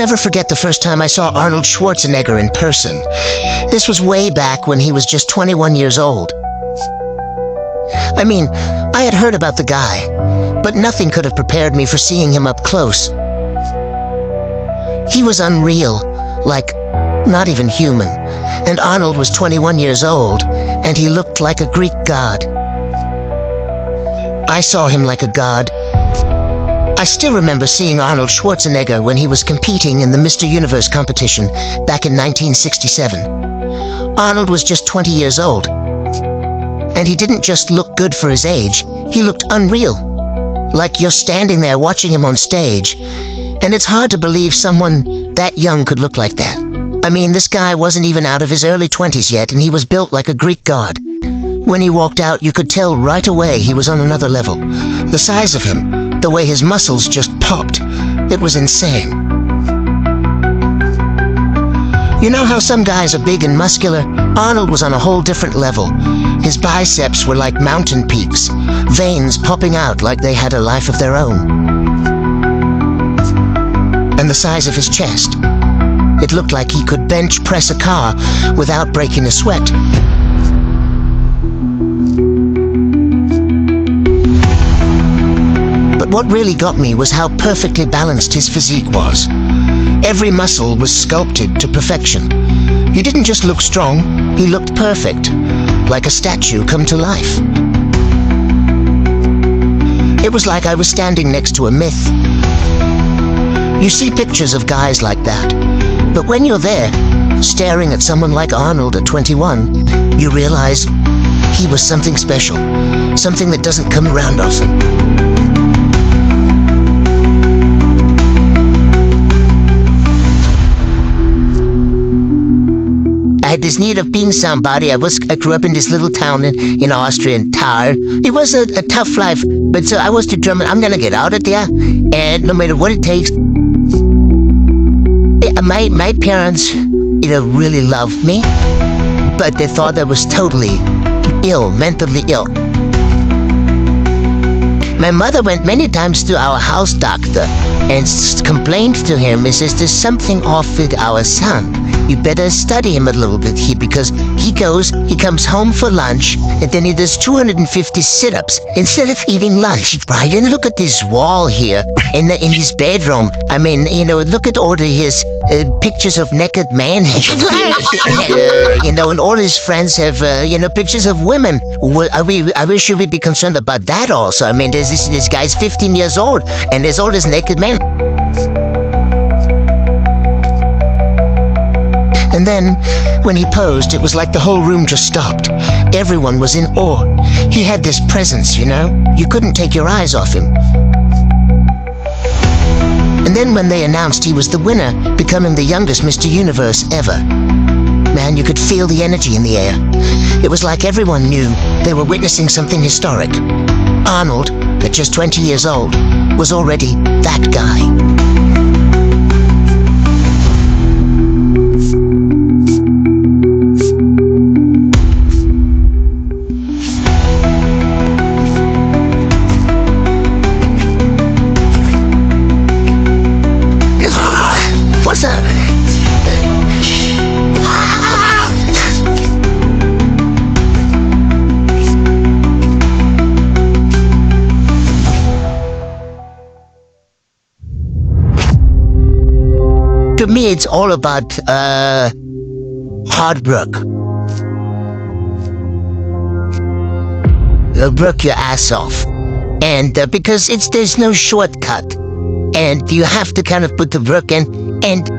never forget the first time I saw Arnold Schwarzenegger in person. This was way back when he was just 21 years old. I mean, I had heard about the guy, but nothing could have prepared me for seeing him up close. He was unreal, like, not even human, and Arnold was 21 years old, and he looked like a Greek god. I saw him like a god. I still remember seeing Arnold Schwarzenegger when he was competing in the Mr. Universe competition back in 1967. Arnold was just 20 years old. And he didn't just look good for his age, he looked unreal. Like you're standing there watching him on stage, and it's hard to believe someone that young could look like that. I mean, this guy wasn't even out of his early 20s yet, and he was built like a Greek god. When he walked out, you could tell right away he was on another level. The size of him, the way his muscles just popped, it was insane. You know how some guys are big and muscular? Arnold was on a whole different level. His biceps were like mountain peaks, veins popping out like they had a life of their own. And the size of his chest. It looked like he could bench press a car without breaking a sweat. But what really got me was how perfectly balanced his physique was. Every muscle was sculpted to perfection. He didn't just look strong, he looked perfect, like a statue come to life. It was like I was standing next to a myth. You see pictures of guys like that, but when you're there, staring at someone like Arnold at 21, you realize he was something special, something that doesn't come around often. I had this need of being somebody. I grew up in this little town in Austria, in Tar. It was a tough life, but so I was determined, I'm gonna get out of there, and no matter what it takes. My parents, really loved me, but they thought I was totally ill, mentally ill. My mother went many times to our house doctor and complained to him and says, there's something off with our son. You better study him a little bit here, because he comes home for lunch, and then he does 250 sit-ups instead of eating lunch, right? And look at this wall here in his bedroom. I mean, look at all of his pictures of naked men. And all his friends have, pictures of women. I wish you would be concerned about that also. I mean, this guy's 15 years old, and there's all this naked men. And then, when he posed, it was like the whole room just stopped. Everyone was in awe. He had this presence, You couldn't take your eyes off him. And then when they announced he was the winner, becoming the youngest Mr. Universe ever, man, you could feel the energy in the air. It was like everyone knew they were witnessing something historic. Arnold, at just 20 years old, was already that guy. What's up? To me, it's all about hard work. You'll work your ass off, and because there's no shortcut, and you have to kind of put the work in. And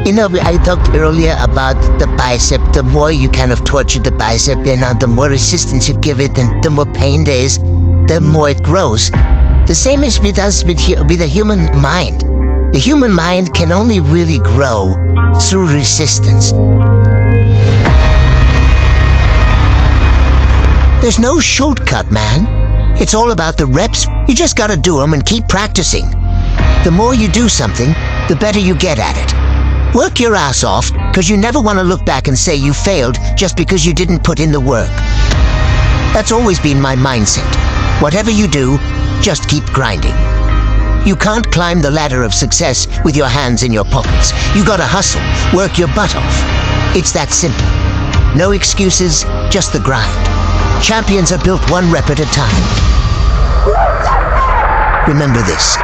I talked earlier about the bicep. The more you kind of torture the bicep, the more resistance you give it, and the more pain there is, the more it grows. The same is with us, with the human mind. The human mind can only really grow through resistance. There's no shortcut, man. It's all about the reps. You just gotta do them and keep practicing. The more you do something, the better you get at it. Work your ass off, because you never want to look back and say you failed just because you didn't put in the work. That's always been my mindset. Whatever you do, just keep grinding. You can't climb the ladder of success with your hands in your pockets. You gotta hustle, work your butt off. It's that simple. No excuses, just the grind. Champions are built one rep at a time. Remember this.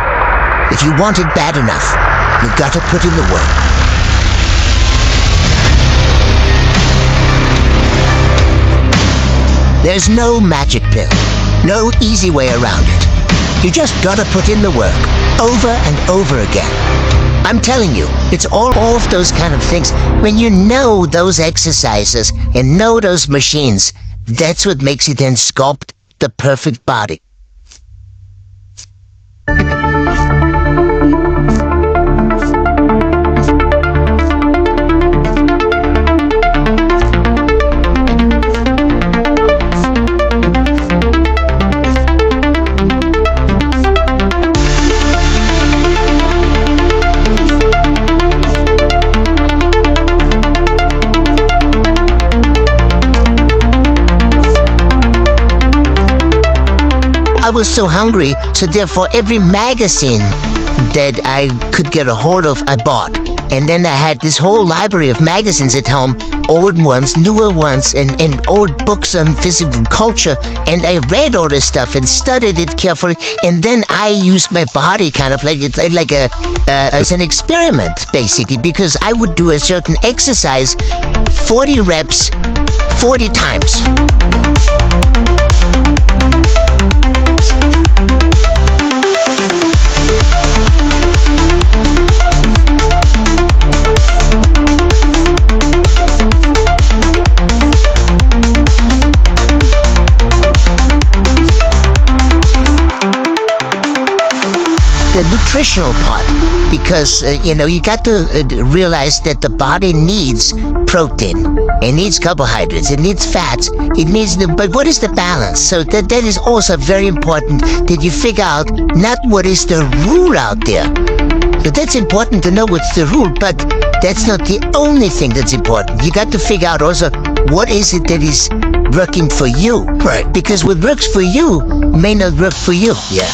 If you want it bad enough, you've got to put in the work. There's no magic pill, no easy way around it. You just gotta put in the work, over and over again. I'm telling you, it's all of those kind of things. When you know those exercises and know those machines, that's what makes you then sculpt the perfect body. I was so hungry, so therefore every magazine that I could get a hold of, I bought. And then I had this whole library of magazines at home, old ones, newer ones, and old books on physical culture. And I read all this stuff and studied it carefully. And then I used my body kind of as an experiment, basically, because I would do a certain exercise, 40 reps, 40 times. The nutritional part, because you got to realize that the body needs protein, it needs carbohydrates, it needs fats, it needs but what is the balance? So that is also very important, that you figure out not what is the rule out there. But that's important to know what's the rule, but that's not the only thing that's important. You got to figure out also what is it that is working for you. Right. Because what works for you may not work for you. Yeah.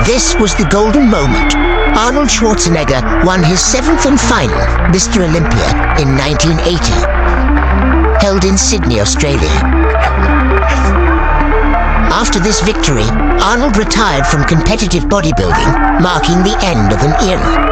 This was the golden moment. Arnold Schwarzenegger won his 7th and final Mr. Olympia in 1980, held in Sydney, Australia. After this victory, Arnold retired from competitive bodybuilding, marking the end of an era.